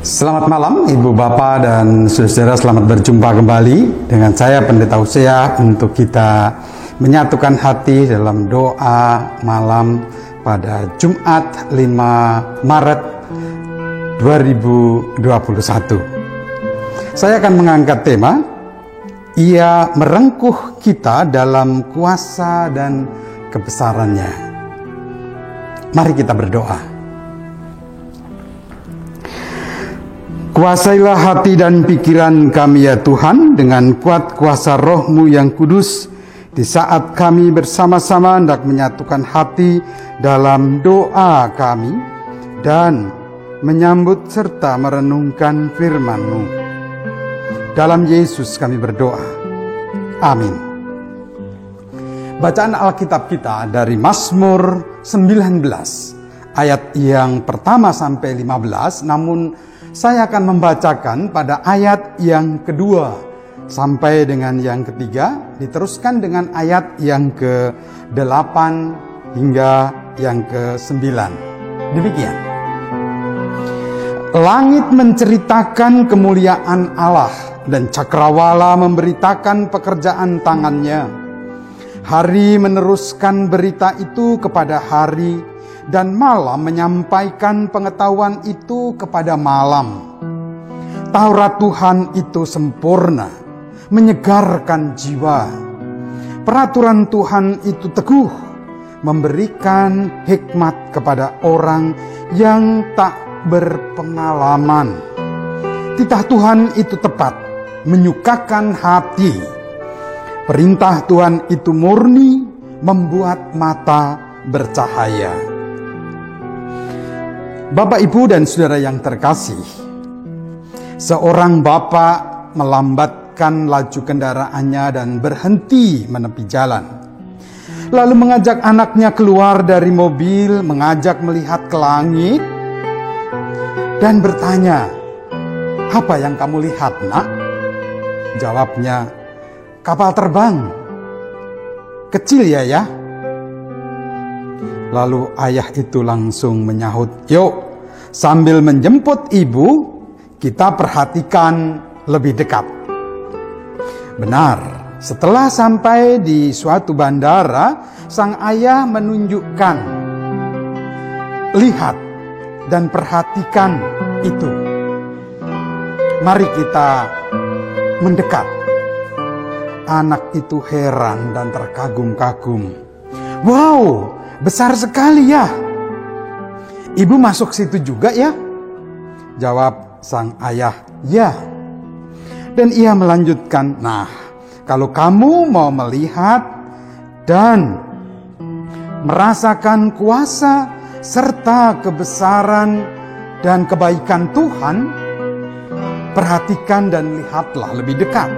Selamat malam Ibu Bapak dan Saudara, selamat berjumpa kembali dengan saya Pendeta Hosea untuk kita menyatukan hati dalam doa malam pada Jumat 5 Maret 2021. Saya akan mengangkat tema Ia merengkuh kita dalam kuasa dan kebesarannya. Mari kita berdoa. Kuasailah hati dan pikiran kami ya Tuhan dengan kuat kuasa Roh-Mu yang kudus di saat kami bersama-sama hendak menyatukan hati dalam doa kami dan menyambut serta merenungkan firman-Mu. Dalam Yesus kami berdoa. Amin. Bacaan Alkitab kita dari Mazmur 19 ayat yang pertama sampai 15, namun saya akan membacakan pada ayat yang kedua sampai dengan yang ketiga, diteruskan dengan ayat yang ke-8 hingga yang ke-9. Demikian. Langit menceritakan kemuliaan Allah dan cakrawala memberitakan pekerjaan tangannya. Hari meneruskan berita itu kepada hari, dan malam menyampaikan pengetahuan itu kepada malam. Taurat Tuhan itu sempurna, menyegarkan jiwa. Peraturan Tuhan itu teguh, memberikan hikmat kepada orang yang tak berpengalaman. Titah Tuhan itu tepat, menyukakan hati. Perintah Tuhan itu murni, membuat mata bercahaya. Bapak, Ibu, dan Saudara yang terkasih, seorang bapak melambatkan laju kendaraannya dan berhenti menepi jalan. Lalu mengajak anaknya keluar dari mobil, mengajak melihat ke langit, dan bertanya, "Apa yang kamu lihat, Nak?" Jawabnya, "Kapal terbang. Kecil ya." Lalu ayah itu langsung menyahut, "Yuk, sambil menjemput ibu, kita perhatikan lebih dekat." Benar, setelah sampai di suatu bandara, sang ayah menunjukkan, "Lihat dan perhatikan itu." Mari kita mendekat. Anak itu heran dan terkagum-kagum. "Wow, besar sekali ya. Ibu masuk situ juga ya?" Jawab sang ayah, "Ya." Dan ia melanjutkan, "Nah, kalau kamu mau melihat dan merasakan kuasa serta kebesaran dan kebaikan Tuhan, perhatikan dan lihatlah lebih dekat.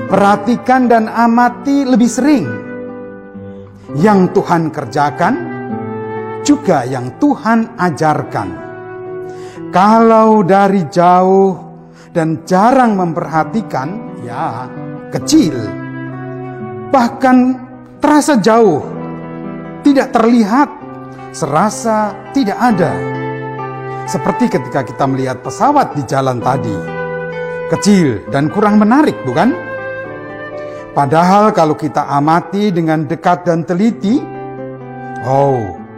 Perhatikan dan amati lebih sering. Yang Tuhan kerjakan, juga yang Tuhan ajarkan. Kalau dari jauh dan jarang memperhatikan, ya kecil. Bahkan terasa jauh, tidak terlihat, serasa tidak ada. Seperti ketika kita melihat pesawat di jalan tadi. Kecil dan kurang menarik, bukan? Padahal kalau kita amati dengan dekat dan teliti,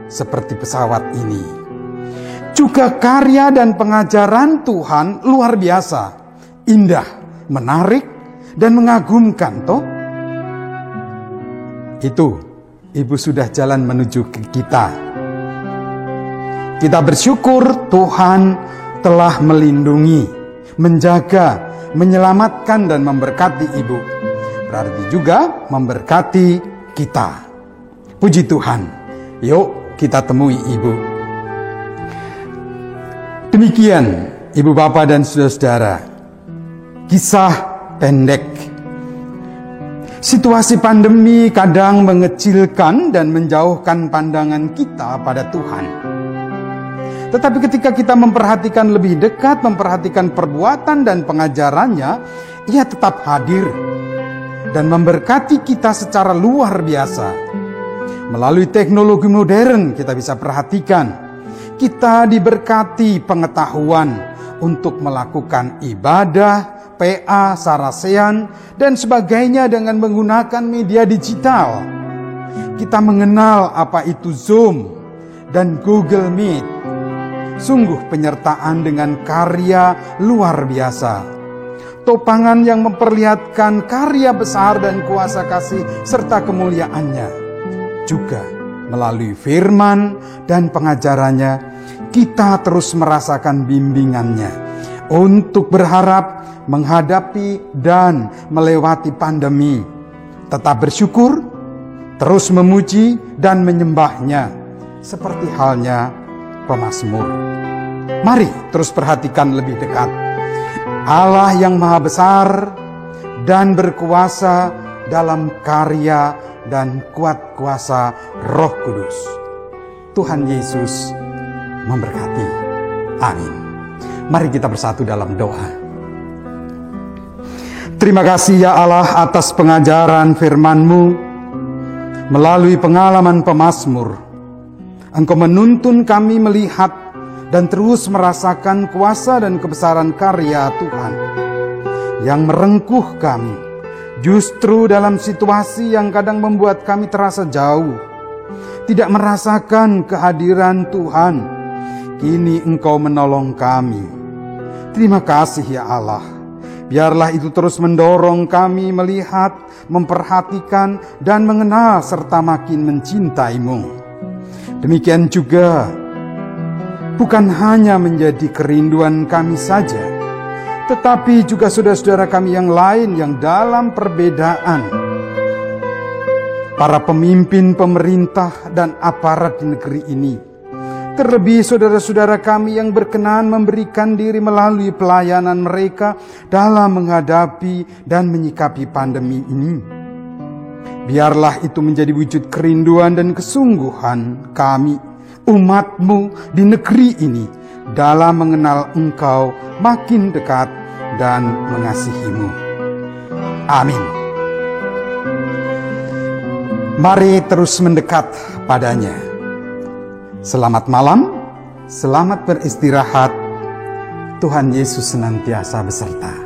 seperti pesawat ini. Juga karya dan pengajaran Tuhan luar biasa, indah, menarik, dan mengagumkan, toh? Itu, Ibu sudah jalan menuju ke kita. Kita bersyukur Tuhan telah melindungi, menjaga, menyelamatkan, dan memberkati Ibu. Berarti juga memberkati kita. Puji Tuhan. Yuk kita temui Ibu. Demikian Ibu, Bapak, dan Saudara-saudara, kisah pendek. Situasi pandemi kadang mengecilkan dan menjauhkan pandangan kita pada Tuhan. Tetapi ketika kita memperhatikan lebih dekat, memperhatikan perbuatan dan pengajarannya, Ia tetap hadir dan memberkati kita secara luar biasa. Melalui teknologi modern kita bisa perhatikan, kita diberkati pengetahuan untuk melakukan ibadah, PA, sarasean, dan sebagainya dengan menggunakan media digital. Kita mengenal apa itu Zoom dan Google Meet. Sungguh penyertaan dengan karya luar biasa. Topangan yang memperlihatkan karya besar dan kuasa kasih serta kemuliaannya. Juga melalui firman dan pengajarannya, kita terus merasakan bimbingannya untuk berharap menghadapi dan melewati pandemi. Tetap bersyukur, terus memuji dan menyembahnya, seperti halnya pemazmur. Mari terus perhatikan lebih dekat Allah yang maha besar dan berkuasa dalam karya dan kuat kuasa Roh Kudus. Tuhan Yesus memberkati. Amin. Mari kita bersatu dalam doa. Terima kasih ya Allah atas pengajaran firman-Mu. Melalui pengalaman pemazmur, Engkau menuntun kami melihat dan terus merasakan kuasa dan kebesaran karya Tuhan yang merengkuh kami, justru dalam situasi yang kadang membuat kami terasa jauh, tidak merasakan kehadiran Tuhan. Kini Engkau menolong kami. Terima kasih ya Allah. Biarlah itu terus mendorong kami melihat, memperhatikan, dan mengenal serta makin mencintai-Mu. Demikian juga, bukan hanya menjadi kerinduan kami saja, tetapi juga saudara-saudara kami yang lain yang dalam perbedaan, para pemimpin pemerintah dan aparat di negeri ini, terlebih saudara-saudara kami yang berkenan memberikan diri melalui pelayanan mereka dalam menghadapi dan menyikapi pandemi ini. Biarlah itu menjadi wujud kerinduan dan kesungguhan kami, umat-Mu di negeri ini, dalam mengenal Engkau makin dekat dan mengasihi-Mu. Amin. Mari terus mendekat padanya. Selamat malam, selamat beristirahat. Tuhan Yesus senantiasa beserta.